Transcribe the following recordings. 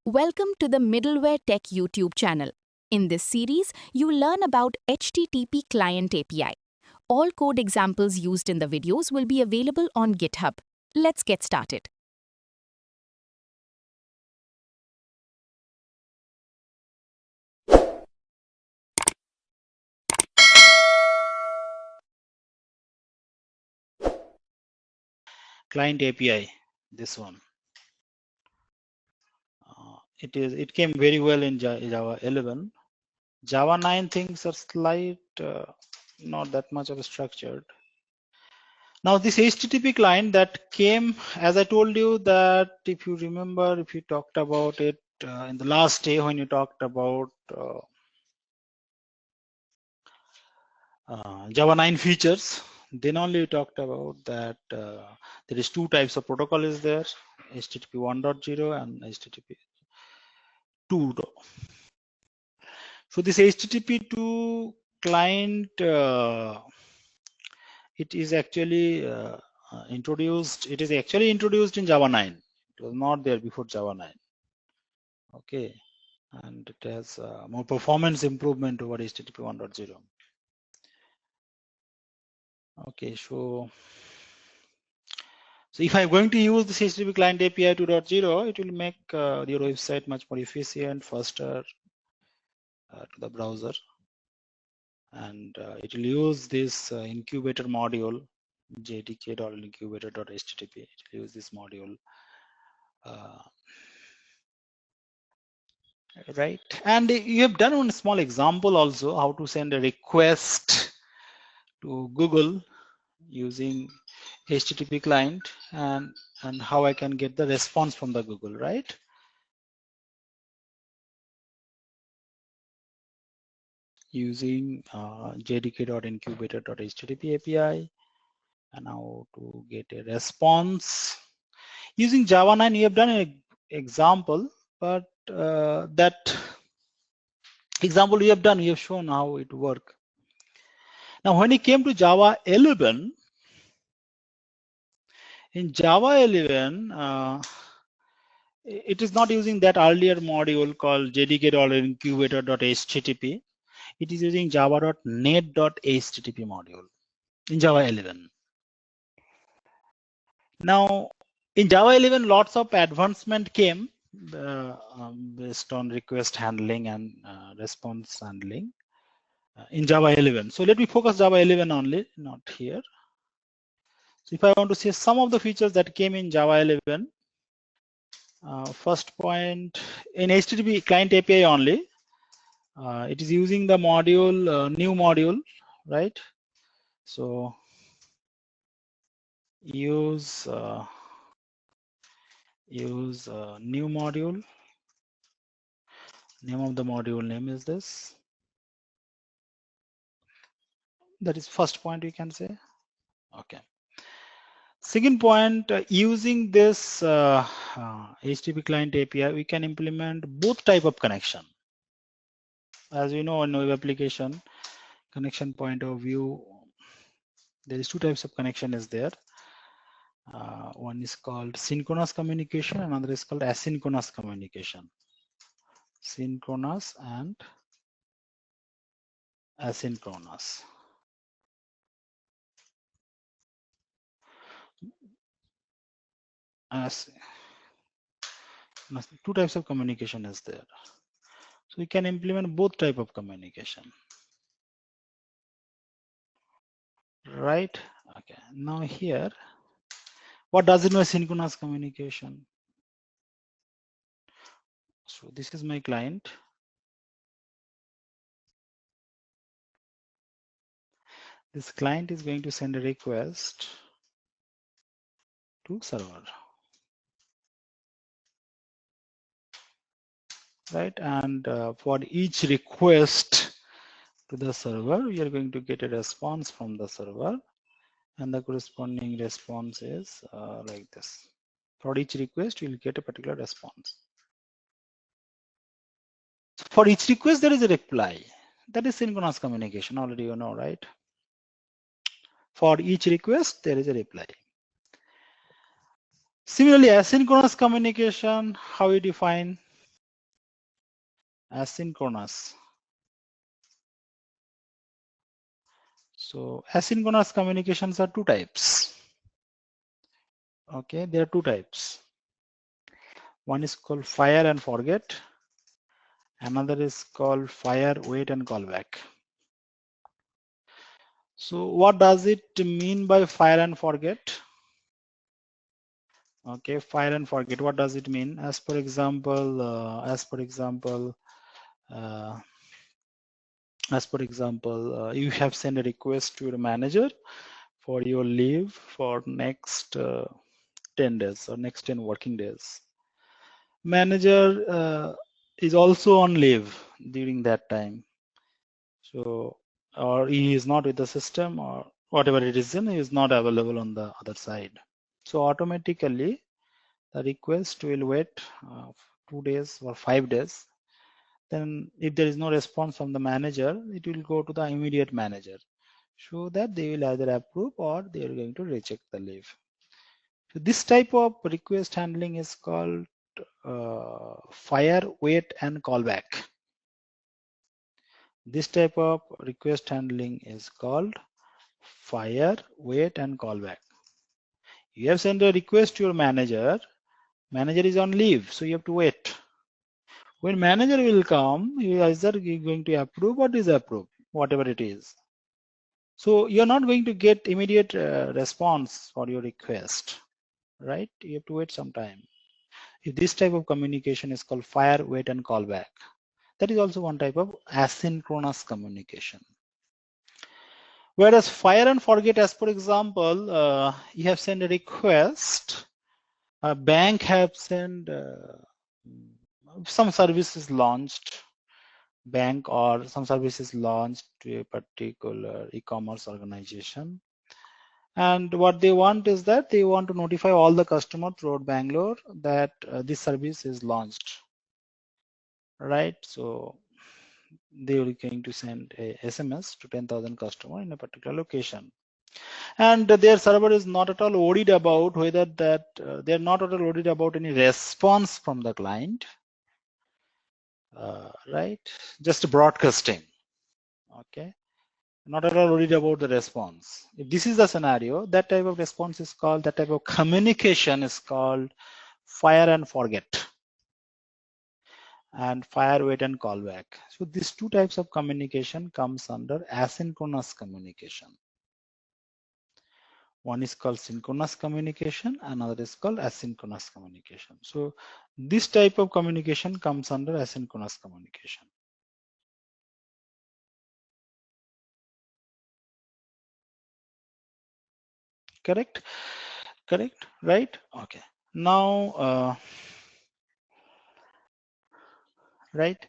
Welcome to the Middleware Tech YouTube channel. In this series, you will learn about HTTP Client API. All code examples used in the videos will be available on GitHub. Let's get started. Client API, this one. It came very well in Java 11. Java 9 things are not that much of a structured. Now this HTTP client that came, as I told you that if you remember, if you talked about it in the last day when you talked about Java 9 features, then only we talked about that there is two types of protocol is there, HTTP 1.0 and HTTP 2.0. So this HTTP2 client, it is actually introduced. It is actually introduced in Java 9. It was not there before Java 9. Okay, and it has more performance improvement over HTTP 1.0. Okay, so if I'm going to use this HTTP client API 2.0, it will make your website much more efficient, faster to the browser. And it will use this incubator module, jdk.incubator.http. It will use this module, right? And you have done one small example also how to send a request to Google using HTTP client and how I can get the response from the Google, right? Using jdk.incubator.http API, and how to get a response using Java 9. You have done an example, but that example you have done, you have shown how it works. Now when it came to Java 11, in Java 11 it is not using that earlier module called jdk.incubator.http. It is using java.net.http module in Java 11. Now in Java 11, lots of advancement came based on request handling and response handling in Java 11. So let me focus Java 11 only, not here. So if I want to see some of the features that came in Java 11, first point in HTTP client API only, it is using the module, new module, right? So use new module. Name of the module name is this. That is first point we can say. Okay. Second point, using this HTTP client API, we can implement both type of connection. As you know, in web application connection point of view, there is two types of connection is there. One is called synchronous communication, another is called asynchronous communication. Synchronous and asynchronous. Two types of communication is there. So we can implement both type of communication. Right? Okay. Now here, what does it mean synchronous communication? So this is my client. This client is going to send a request to server. Right? And for each request to the server, we are going to get a response from the server, and the corresponding response is like this. For each request, you will get a particular response. For each request, there is a reply. That is synchronous communication. Already you know, right? For each request, there is a reply. Similarly, asynchronous communication, how we define? asynchronous. So asynchronous communications are two types. Okay, there are two types. One is called fire and forget. Another is called fire, wait, and callback. So what does it mean by fire and forget? Okay, fire and forget. What does it mean? As per example, you have sent a request to your manager for your leave for next 10 days or next 10 working days. Manager is also on leave during that time. So, or he is not with the system or whatever it is, he is not available on the other side. So automatically the request will wait 2 days or 5 days. Then if there is no response from the manager, it will go to the immediate manager, so that they will either approve or they are going to reject the leave. So this type of request handling is called fire, wait, and callback. This type of request handling is called fire, wait, and callback. You have sent a request to your manager. Manager is on leave, so you have to wait. When manager will come, he is either going to approve or disapprove, whatever it is. So you're not going to get immediate response for your request, right? You have to wait some time. If this type of communication is called fire, wait, and callback. That is also one type of asynchronous communication. Whereas fire and forget, as per example, you have sent a request, a bank have sent some services launched, bank or some services launched to a particular e-commerce organization. And what they want is that they want to notify all the customers throughout Bangalore that this service is launched, right? So they are going to send a SMS to 10,000 customers in a particular location. And their server is not at all worried about whether that they're not at all worried about any response from the client, right? Just broadcasting, okay? Not at all worried about the response. If this is the scenario, that type of response is called, that type of communication is called fire and forget, and fire, wait, and callback. So these two types of communication comes under asynchronous communication. One is called synchronous communication, another is called asynchronous communication. So this type of communication comes under asynchronous communication. Correct? Correct? Right? Okay. Now, right?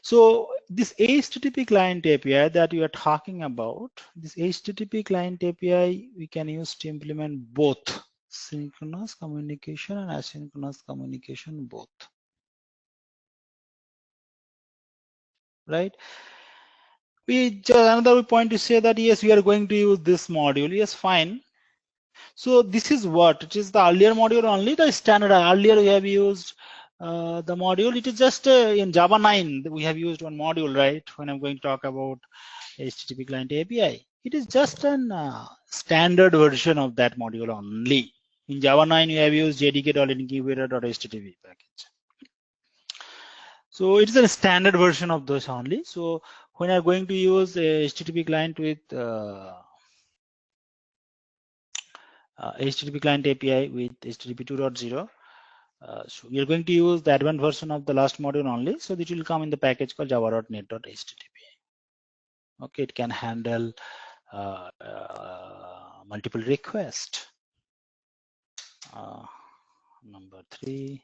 So this HTTP client API that you are talking about, this HTTP client API, we can use to implement both synchronous communication and asynchronous communication both, right? Another point to say that yes, we are going to use this module. Yes, fine. So this is what it is, the earlier module only, the standard. Earlier we have used the module. It is just in Java 9 we have used one module, right? When I'm going to talk about HTTP client API, it is just an standard version of that module only. In Java 9 you have used jdk.incubator.http package. So it is a standard version of those only. So when I'm going to use a HTTP client with HTTP client API with HTTP 2.0, so we are going to use the advanced version of the last module only. So this will come in the package called java.net.http. Okay, it can handle multiple requests. Number 3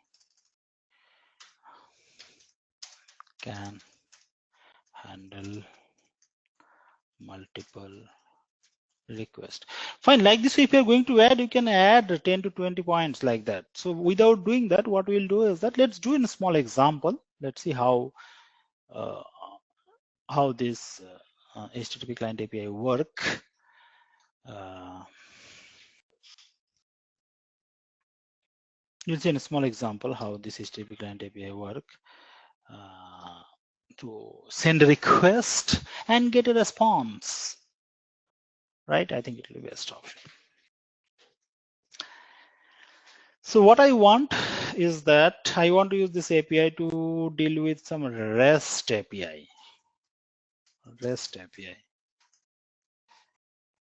can handle multiple request. Fine, like this, if you're going to add, you can add 10 to 20 points like that. So without doing that, what we'll do is that let's do in a small example. Let's see how this HTTP client API work. You'll see in a small example how this HTTP client API work. to send a request and get a response, right? I think it will be best option. So what I want is that I want to use this API to deal with some REST API. REST API.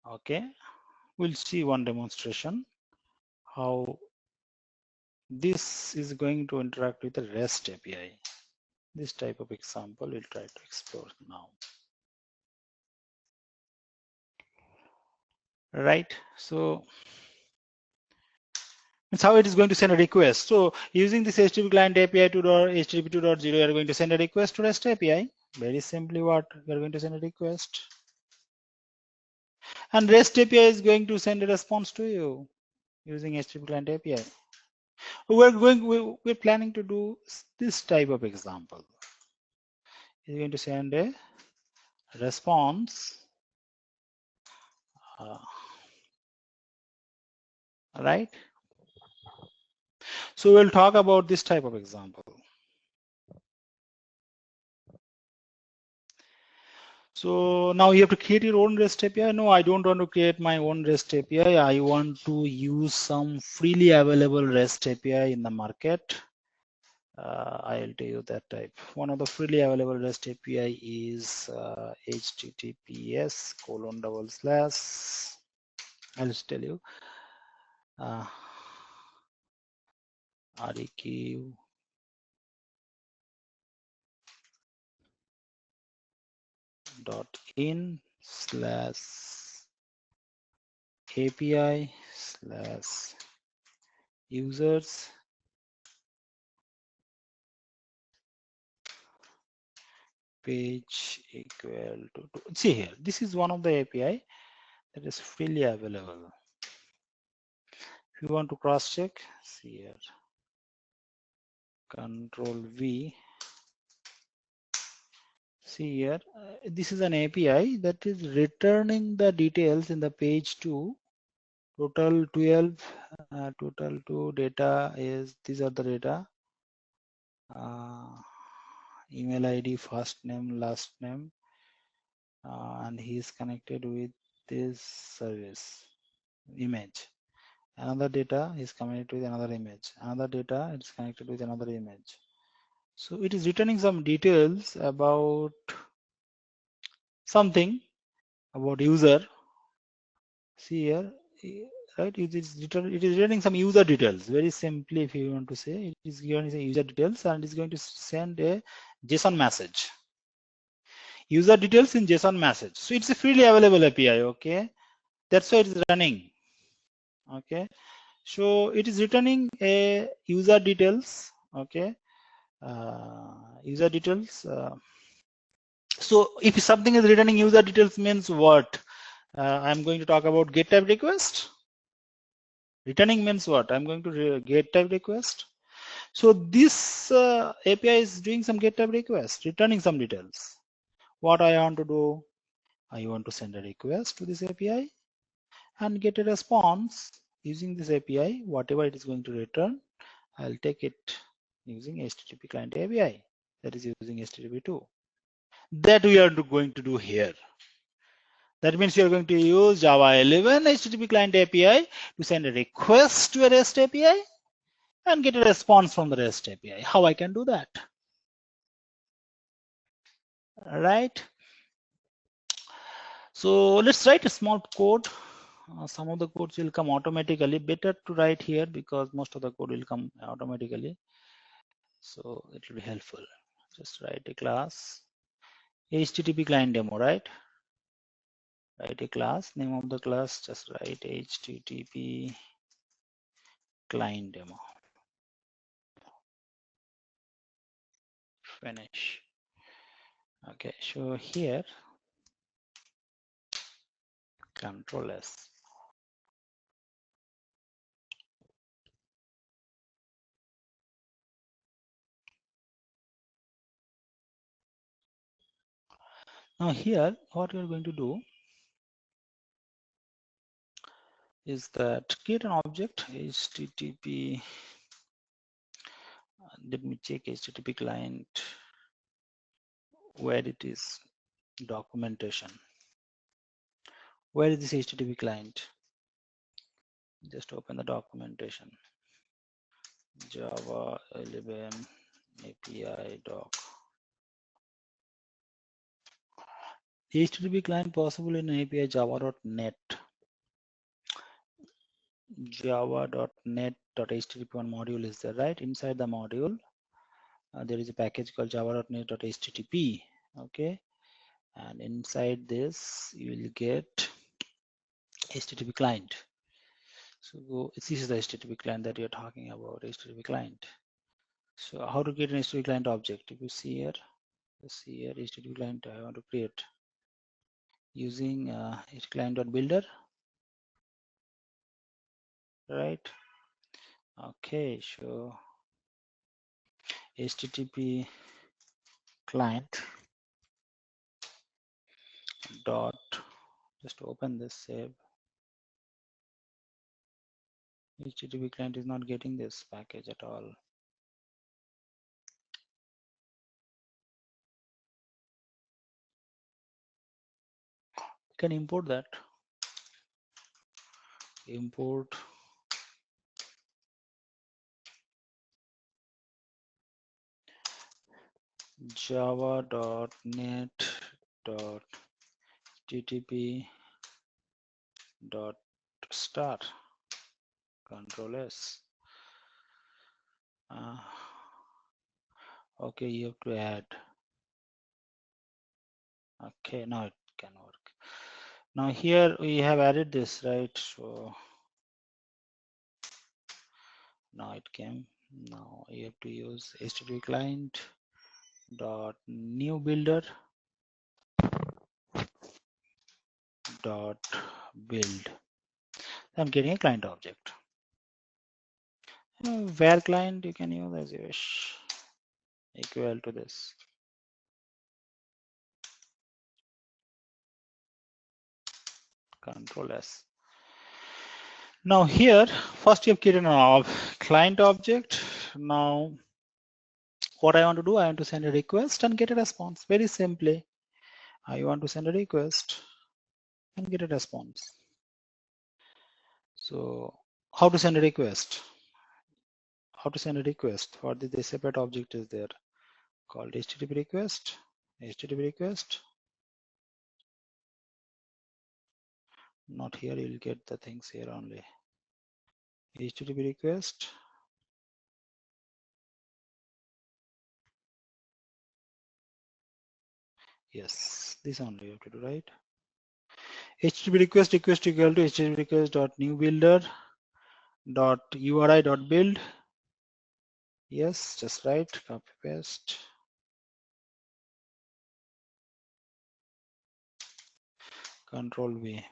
Okay, we'll see one demonstration how this is going to interact with the REST API. This type of example we'll try to explore now. Right, so it's how it is going to send a request. So using this HTTP client API to HTTP 2.0, you are going to send a request to REST API. Very simply, what you are going to send a request, and REST API is going to send a response to you using HTTP client API. We're planning to do this type of example. You're going to send a response, right? So we'll talk about this type of example. So now you have to create your own REST API. No, I don't want to create my own REST API. I want to use some freely available REST API in the market. I'll tell you that type. One of the freely available REST API is https:// I'll just tell you req .in/API/users page equal to see here. This is one of the API that is freely available. If you want to cross check, see here, Control V. See here, this is an API that is returning the details in the page 2. Total 12, total 2 data is, these are the data. Email ID, first name, last name, and he is connected with this service image. Another data is connected with another image. Another data is connected with another image. So it is returning some details about something about user. See here, right? It is returning some user details. Very simply, if you want to say, it is giving user details and is going to send a JSON message. User details in JSON message. So it's a freely available API. Okay, that's why it is running. Okay, so it is returning a user details. Okay, user details. So if something is returning user details means what? I'm going to talk about get type request. Returning means what? I'm going to get type request. So this API is doing some get type request, returning some details. What I want to do? I want to send a request to this API and get a response using this API. Whatever it is going to return, I'll take it using HTTP client API, that is using HTTP2. That we are going to do here. That means you are going to use Java 11 HTTP client API to send a request to a REST API and get a response from the REST API. How I can do that? All right. So let's write a small code. Some of the codes will come automatically. Better to write here because most of the code will come automatically. So it will be helpful. Just write a class HTTP client demo, right? Write a class, name of the class, just write HTTP client demo. Finish. Okay, so here, Control S. Now here, what you're going to do is that create an object HTTP. Let me check HTTP client. where it is documentation. Where is this HTTP client? Just open the documentation. Java 11 API doc. HTTP client possible in API java.net. Java.net.http1 module is there, right? Inside the module, there is a package called java.net.http. Okay, and inside this, you will get HTTP client. So this is the HTTP client that you're talking about, HTTP client. So how to get an HTTP client object? If you see here, HTTP client I want to create using HTTP client.builder, right? Okay, so HTTP client dot, just open this, save. HTTP client is not getting this package at all. You can import that. Import java.net.http.star, Control S. Okay, you have to add. Okay, now it can work. Now here we have added this, right? So now it came. Now you have to use HTTP client dot new builder dot build. I'm getting a client object. Where client you can use as you wish, equal to this. Control S. Now here, first you have created an client object. Now what I want to do, I want to send a request and get a response. Very simply, I want to send a request and get a response. So how to send a request? How to send a request? For the separate object is there called HTTP request. HTTP request. Not here, you'll get the things here only. HTTP request. Yes, this only you have to do, right? HTTP request equal to HTTP request dot new builder dot URI dot build. Yes, just right. Copy paste. Control V.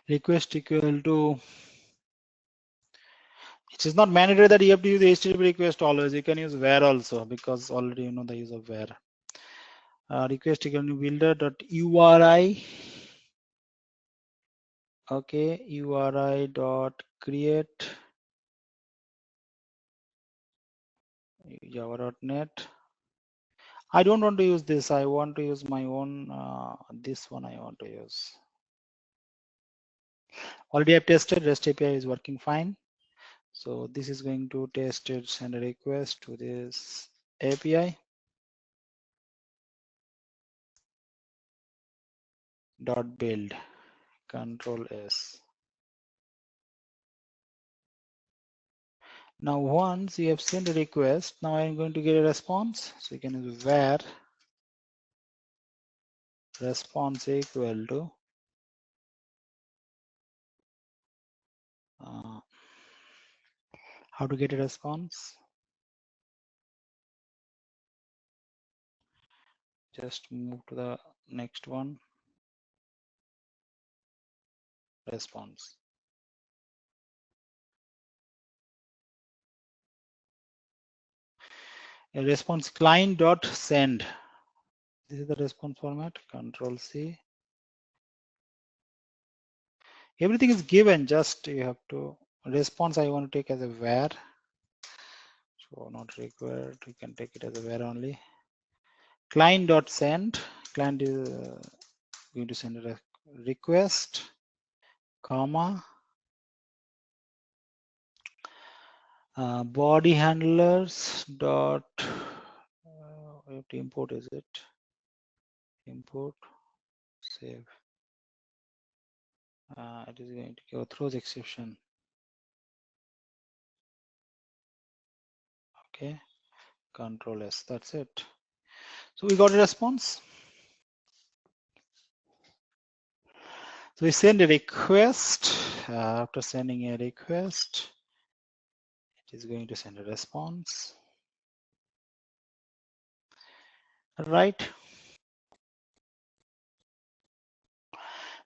Request equal to. It is not mandatory that you have to use HTTP request always. You can use where also because already you know the use of where. Request equal to builder dot URI. Okay, URI dot create java.net. I don't want to use this. I want to use my own. This one I want to use. Already I've tested. REST API is working fine. So this is going to test it, send a request to this API. Dot build. Control S. Now once you have sent a request, now I'm going to get a response. So you can use where response equal to how to get a response. Just move to the next one. Response. A response client dot send. This is the response format. Control C. Everything is given. Just you have to response. I want to take as a where. So not required. We can take it as a where only. Client.send. Client is going to send a request, comma, body handlers dot we have to import, is it? Import, save. It is going to go through the exception. Okay, Control S. That's it. So we got a response. So we send a request. After sending a request, it is going to send a response. Right.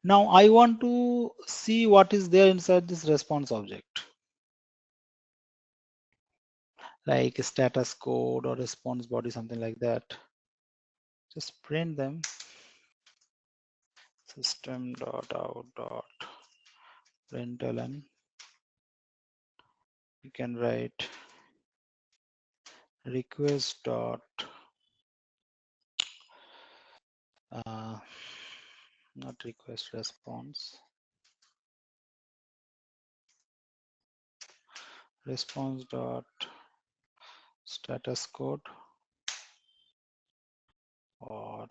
Now I want to see what is there inside this response object, like a status code or response body, something like that. Just print them. System.out.println. You can write request dot not request, response dot status code or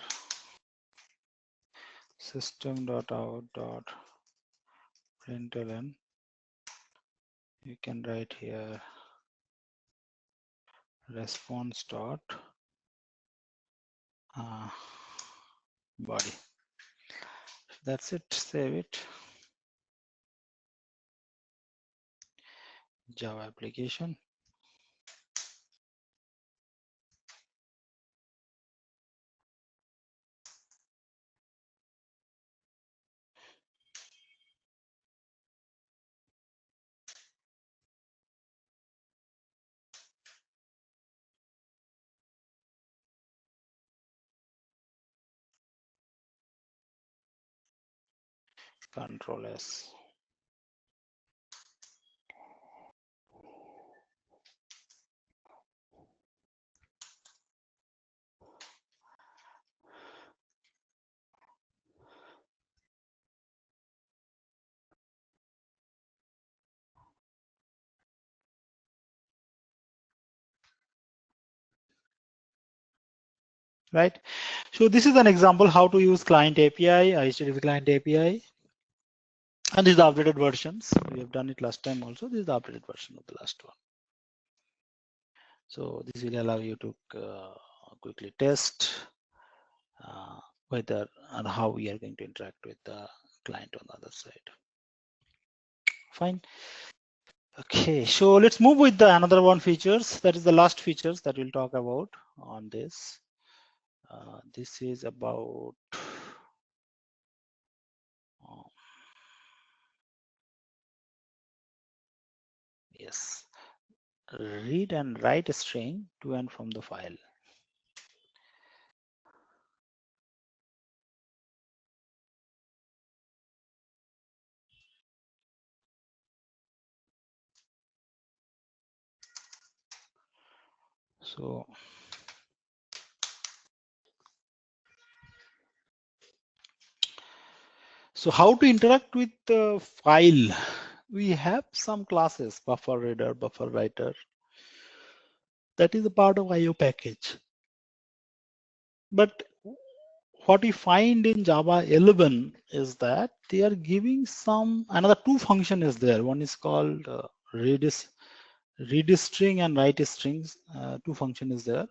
system.out.println. You can write here response dot body. That's it. Save it. Java application. Control S. Right. So this is an example how to use client API, HTTP client API. And these are the updated versions. We have done it last time also. This is the updated version of the last one. So this will allow you to quickly test whether and how we are going to interact with the client on the other side. Fine. Okay, so let's move with the another one features. That is the last features that we'll talk about on this. This is about yes, read and write a string to and from the file. So how to interact with the file? We have some classes, buffer reader, buffer writer. That is a part of IO package. But what we find in Java 11 is that they are giving another two function is there. One is called read string and write strings. Two function is there.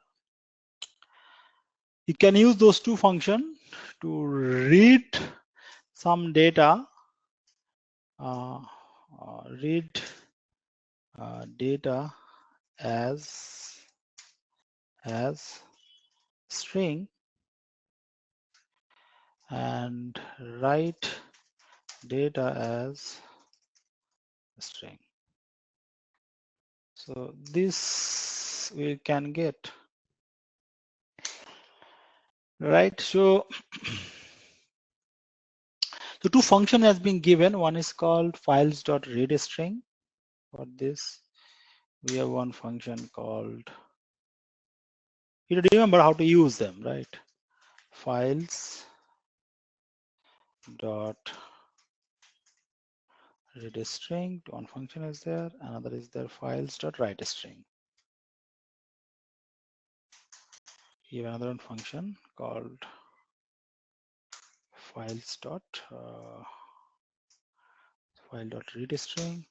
You can use those two function to read some data, data as string and write data as string. So this we can get, right? So the two function has been given. One is called files.readString for this, we have one function called, you remember how to use them, right? Files dot read a string, one function is there, another is there, files dot write a string. You have another one function called files dot file dot read a string,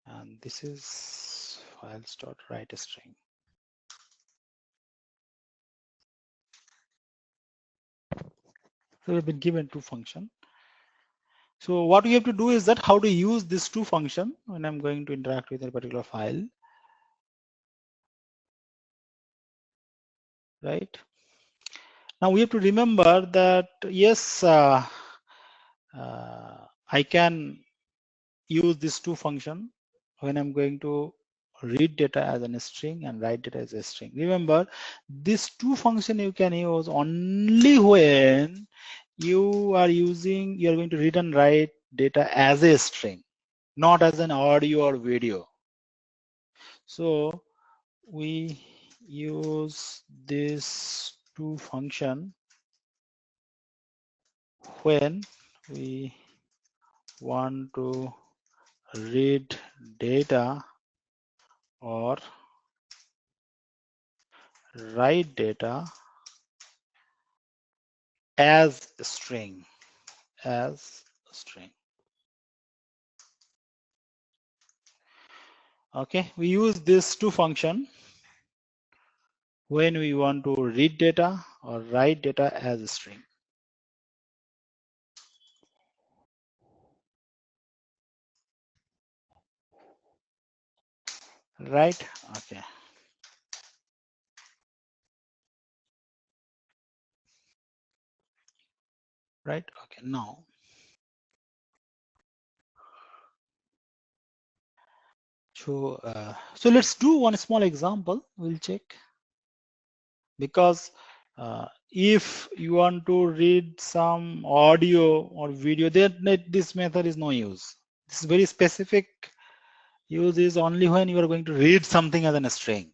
and this is files dot write a string. So we've been given two functions. So what we have to do is that how to use these two functions when I'm going to interact with a particular file, right? Now we have to remember that yes, I can use these two functions when I'm going to read data as a string and write data as a string. Remember, these two functions you can use only when you are going to read and write data as a string, not as an audio or video. So we use this two function when we want to read data or write data as a string, Okay, we use this two function when we want to read data or write data as a string. Right? Okay. Right? Okay, now so let's do one small example. We'll check, because if you want to read some audio or video, then this method is no use. This is very specific. Use is only when you are going to read something as a string.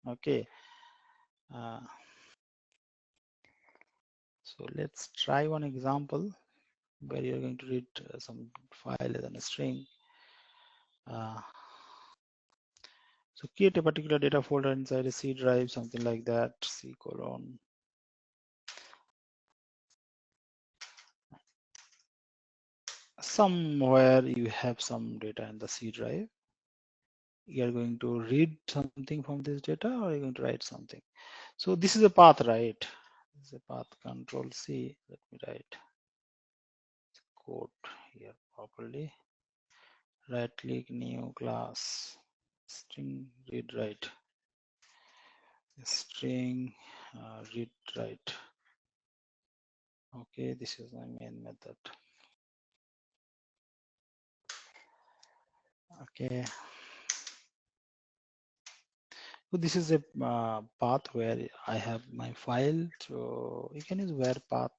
Okay. So let's try one example where you're going to read some file as a string. So create a particular data folder inside a C drive, something like that, C colon. Somewhere you have some data in the C drive. You're going to read something from this data, or you're going to write something. So this is a path, right? This is a path, Control C. Let me write code here properly. Right click, new class, string read write, string read write. Okay, this is my main method. Okay, so this is a path where I have my file. So you can use where path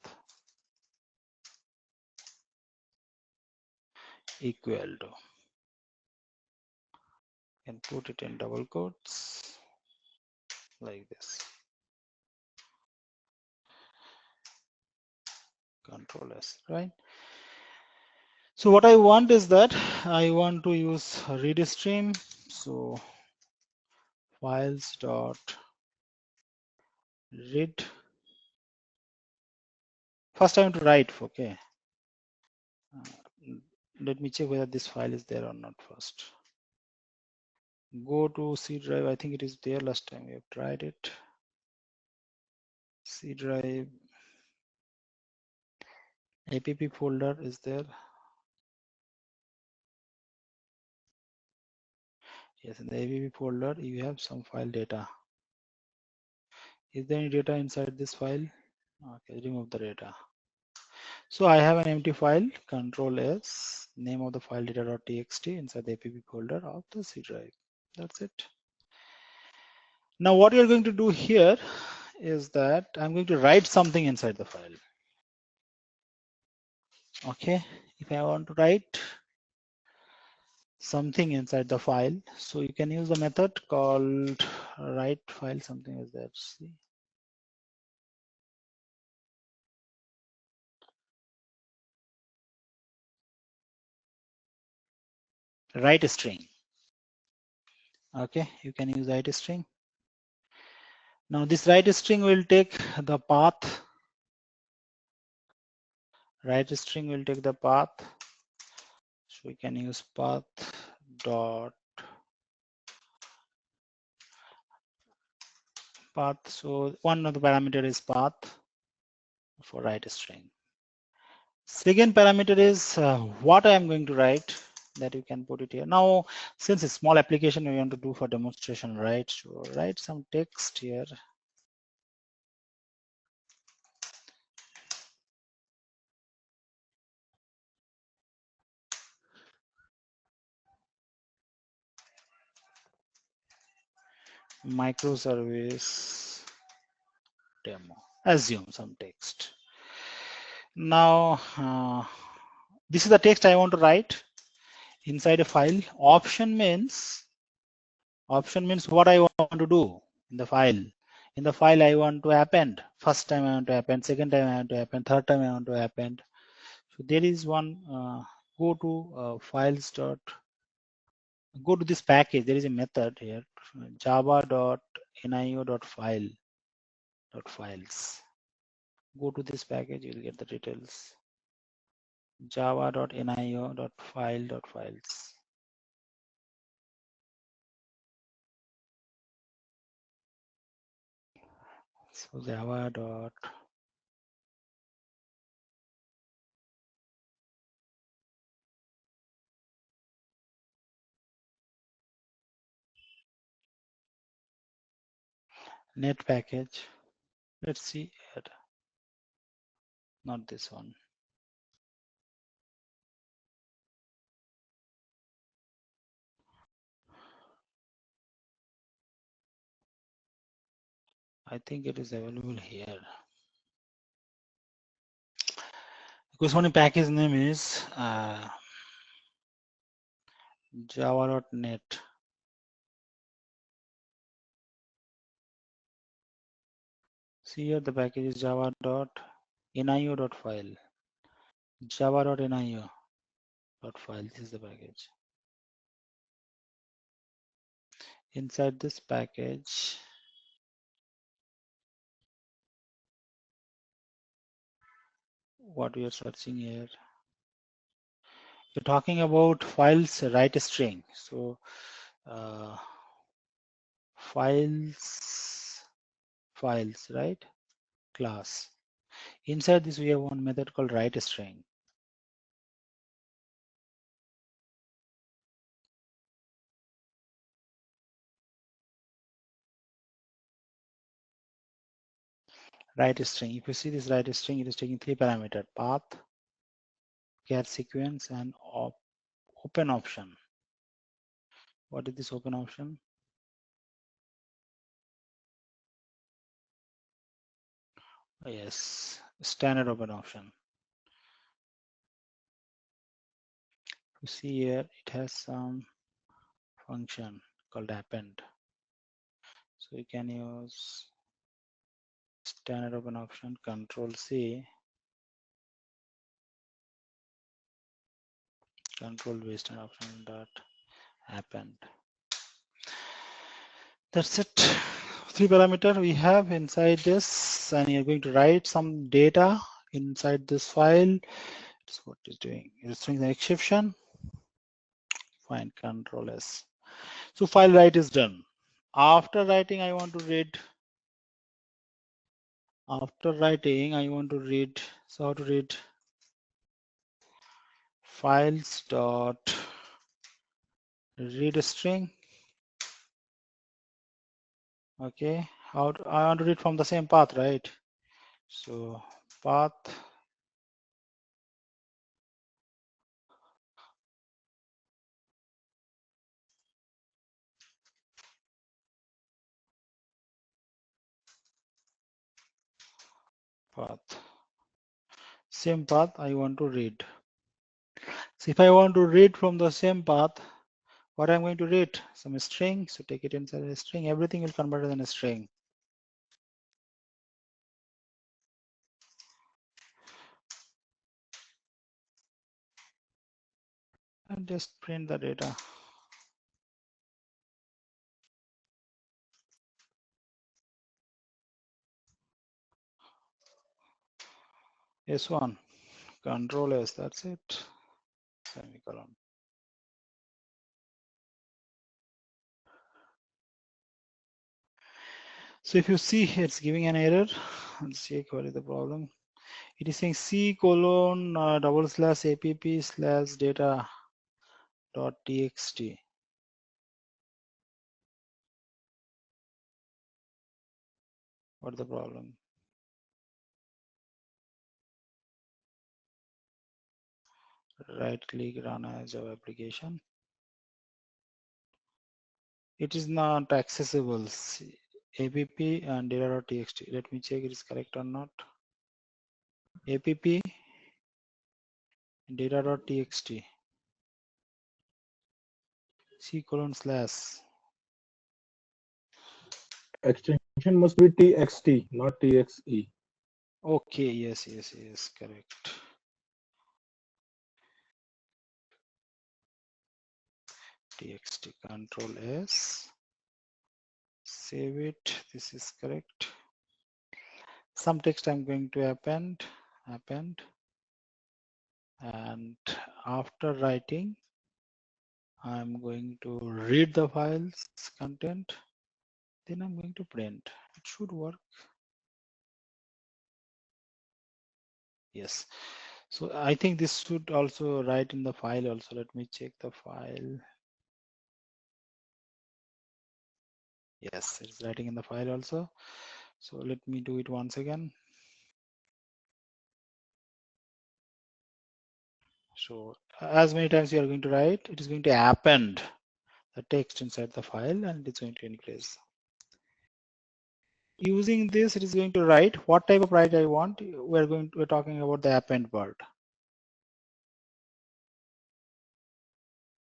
equal to, and put it in double quotes like this. Control S, right? So what I want is that I want to use read stream. So files dot read. First I want to write. Okay. Let me check whether this file is there or not first. Go to C drive. I think it is there. Last time we have tried it. C drive. App folder is there. Yes, in the app folder you have some file data. Is there any data inside this file? Okay, remove the data. So I have an empty file, Control S, name of the file data.txt inside the app folder of the C drive. That's it. Now what you're going to do here is that I'm going to write something inside the file. Okay, if I want to write, something inside the file. So you can use the method called write file, something like that. See, write string. Okay, you can use write string. Now this write string will take the path. Write string will take the path. So we can use path dot path. So one of the parameter is path for write string. Second parameter is what I am going to write, that you can put it here. Now, since it's small application we want to do for demonstration, right? So write some text here. Microservice demo. Assume some text. Now, this is the text I want to write inside a file. Option means what I want to do in the file. In the file, I want to append. First time I want to append, second time I want to append, third time I want to append. So there is one, go to files dot, go to this package. There is a method here, java.nio.file files. Go to this package, you'll get the details. java.nio.file files. So java dot net package. Let's see it. Not this one. I think it is available here. Because one package name is java.net. See here the package is java.nio.file. Java.nio.file. This is the package. Inside this package, what we are searching here, we're talking about files write string. So files, right? Class. Inside this, we have one method called write string. Write string. If you see this write string, it is taking 3 parameters: path, get sequence, and open option. What is this open option? Yes, standard open option. You see here, it has some function called append. So you can use standard open option, Control C, Control V standard option dot append. That's it. 3 parameter we have inside this, and you're going to write some data inside this file. That's what it's doing. It's doing the exception. Fine, Control S. So file write is done. After writing, I want to read. After writing, I want to read. So how to read? Files dot read string. Okay, how to, I want to read from the same path, right? So path same path I want to read. So if I want to read from the same path, What I'm going to read? Some string. So take it inside a string. Everything will convert as a string. And just print the data. S1. Control S. That's it. Semicolon. So if you see, it's giving an error. Let's check what is the problem. It is saying C colon // app slash data dot txt. What's the problem? Right click, run as Java application. It is not accessible. App and data.txt. Let me check it is correct or not. App data.txt. C colon slash. Extension must be txt, not txe. Okay, yes, correct. Txt, control S. Save it. This is correct. Some text I'm going to append. And after writing, I'm going to read the file's content. Then I'm going to print. It should work. Yes. So I think this should also write in the file also. Let me check the file. Yes, it's writing in the file also. So let me do it once again. So as many times you are going to write, it is going to append the text inside the file and it's going to increase. Using this, it is going to write what type of write I want. We're talking about the append part.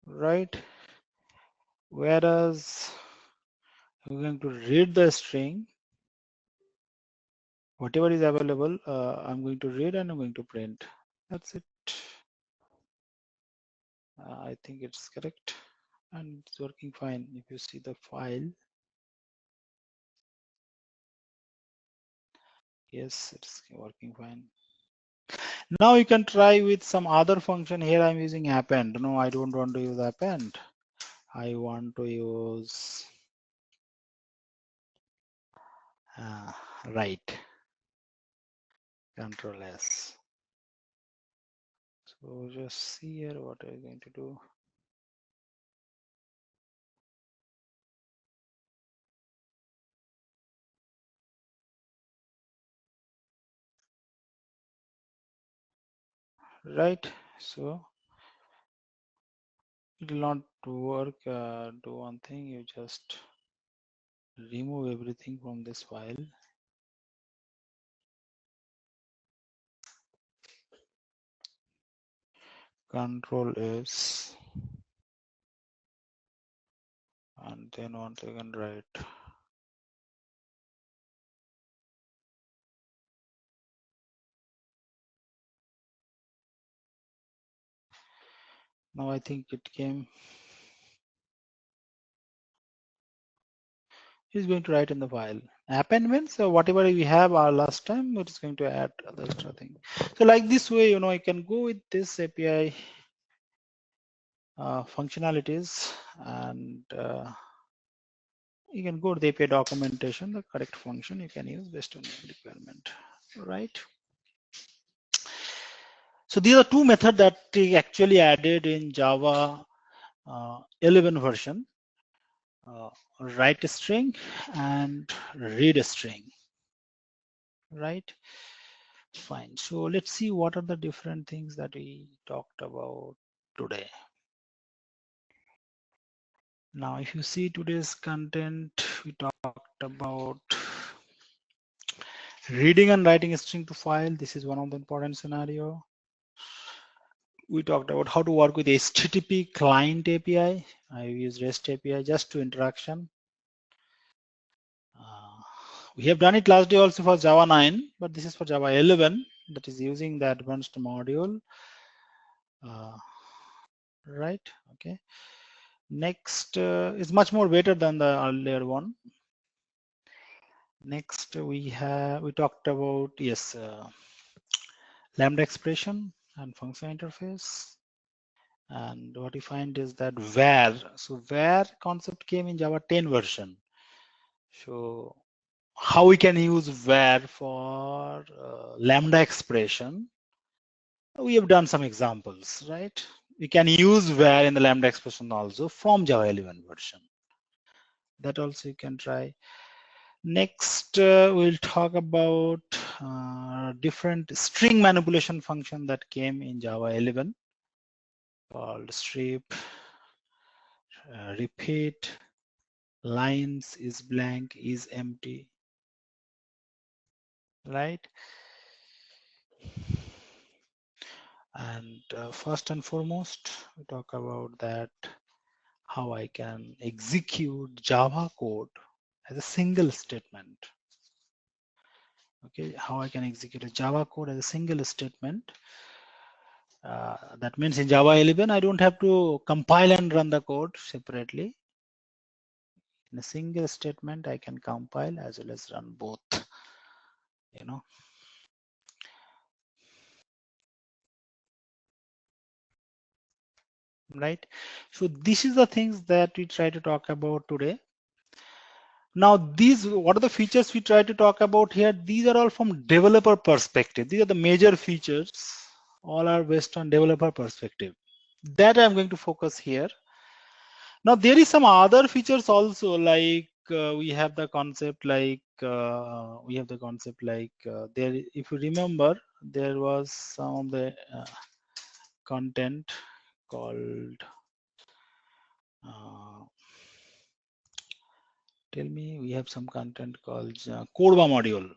Right? Whereas we're going to read the string, whatever is available, I'm going to read and I'm going to print. That's it. I think it's correct and it's working fine. If you see the file, yes, it's working fine. Now you can try with some other function. Here I'm using append. No, I don't want to use append. I want to use write. Control S. So just see here what I'm going to do. Right. So it will not work. Do one thing. You just remove everything from this file. Control S. And then once again write. Now I think it came. Is going to write in the file. Append means whatever we have our last time, it is going to add the extra thing. So like this way, you can go with this API functionalities and you can go to the API documentation, the correct function you can use based on your requirement, right? So these are two methods that we actually added in Java 11 version, write a string and read a string, right? Fine. So let's see what are the different things that we talked about today. Now, if you see today's content, we talked about reading and writing a string to file. This is one of the important scenario. we talked about how to work with HTTP client API. I use REST API just to interaction. We have done it last day also for Java 9, but this is for Java 11 that is using the advanced module. Right, okay. Next is much more better than the earlier one. Next we talked about, yes, Lambda expression and function interface. And what we find is that var. So var concept came in Java 10 version. So how we can use var for Lambda expression? We have done some examples, right? We can use var in the Lambda expression also from Java 11 version. That also you can try. Next, we'll talk about different string manipulation function that came in Java 11 called strip, repeat, lines is blank, is empty, right? And first and foremost, we talk about that how I can execute Java code as a single statement. Okay, how I can execute a Java code as a single statement. That means in Java 11, I don't have to compile and run the code separately. In a single statement, I can compile as well as run both, you know. Right. So this is the things that we try to talk about today. Now, what are the features we try to talk about here? These are all from developer perspective. These are the major features. All are based on developer perspective. That I'm going to focus here. Now, there is some other features also, like we have the concept like there. If you remember, there was some of the content called. Tell me, we have some content called CodeBar module.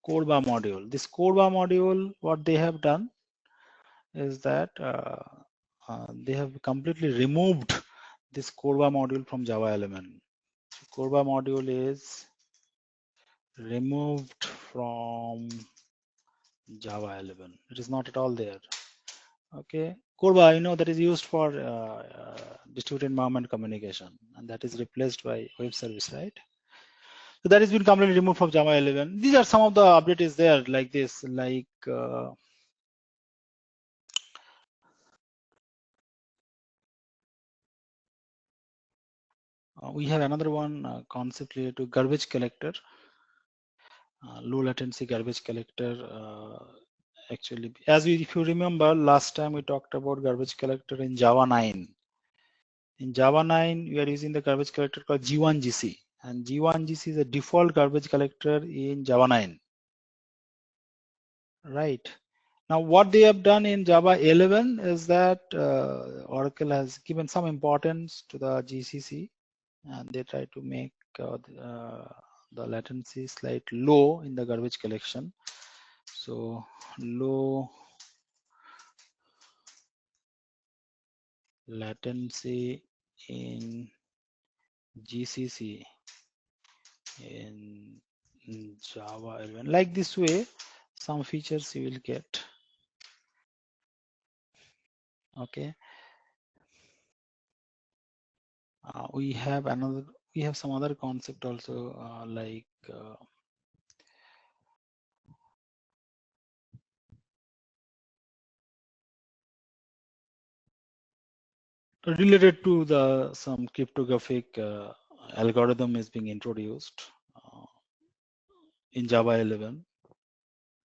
CodeBar module. This CodeBar module, what they have done is that they have completely removed this CodeBar module from Java 11. CodeBar module is removed from Java 11. It is not at all there. Okay, CodeBar, you know, that is used for distributed environment communication, and that is replaced by web service, right? So that has been completely removed from Java 11. These are some of the updates there, like this, like we have another one concept related to garbage collector, low latency garbage collector. Actually, if you remember, last time we talked about garbage collector in Java 9. In Java 9, we are using the garbage collector called G1GC, and G1GC is a default garbage collector in Java 9. Right. Now, what they have done in Java 11 is that Oracle has given some importance to the GCC, and they try to make the latency slightly low in the garbage collection. So low latency in GCC in Java 11. Like this way, some features you will get. Okay. We have some other concept also like related to some cryptographic algorithm is being introduced in Java 11.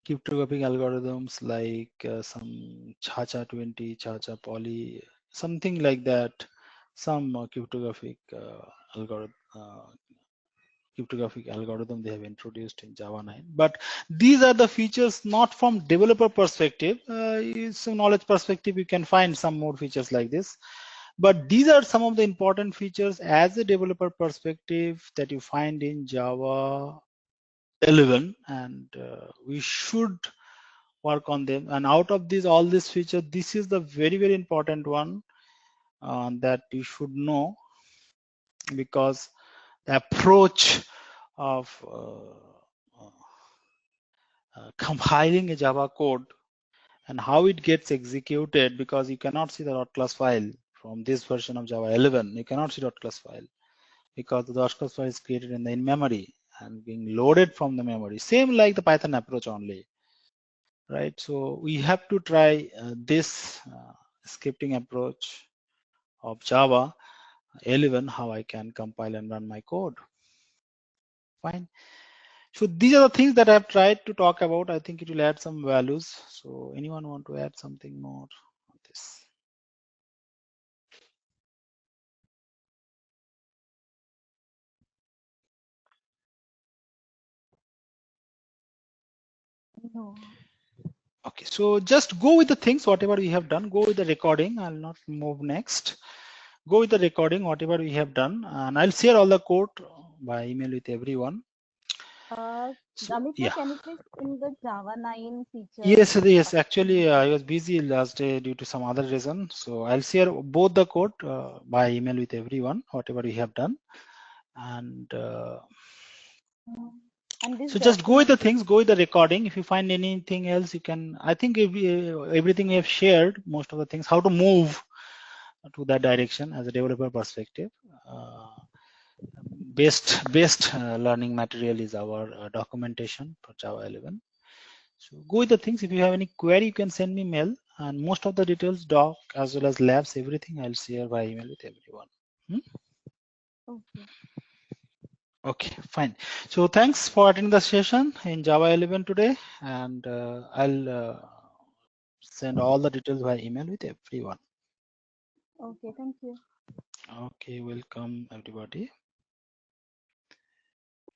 Cryptographic algorithms like some ChaCha20, ChaCha-Poly, something like that. Some cryptographic algorithm they have introduced in Java 9. But these are the features not from developer perspective. It's a knowledge perspective. You can find some more features like this. But these are some of the important features as a developer perspective that you find in Java 11, and we should work on them. And out of these, all these features, this is the very, very important one that you should know, because the approach of compiling a Java code and how it gets executed, because you cannot see the .class file from this version of Java 11. You cannot see .class file because the .class file is created in the in-memory and being loaded from the memory. Same like the Python approach only, right? So we have to try this scripting approach of Java 11, how I can compile and run my code. Fine. So these are the things that I've tried to talk about. I think it will add some values. So anyone want to add something more on this? No. Okay, so just go with the things, whatever we have done, go with the recording. I'll not move next. Go with the recording, whatever we have done, and I'll share all the code by email with everyone. So, Amit, yeah. can you please in the Java 9 feature? Yes. Actually, I was busy last day due to some other reason. So I'll share both the code by email with everyone, whatever we have done. And this so just go with the document things, go with the recording. If you find anything else, you can, I think everything we have shared, most of the things, how to move to that direction as a developer perspective. Best learning material is our documentation for Java 11. So go with the things. If you have any query, you can send me mail, and most of the details, doc as well as labs, everything I'll share by email with everyone. Okay. Okay, fine. So thanks for attending the session in Java 11 today, and I'll send all the details by email with everyone. Okay, thank you. Okay, welcome everybody.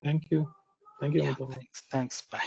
Thank you. Thank you, Yeah, Amitav. Thanks. Bye.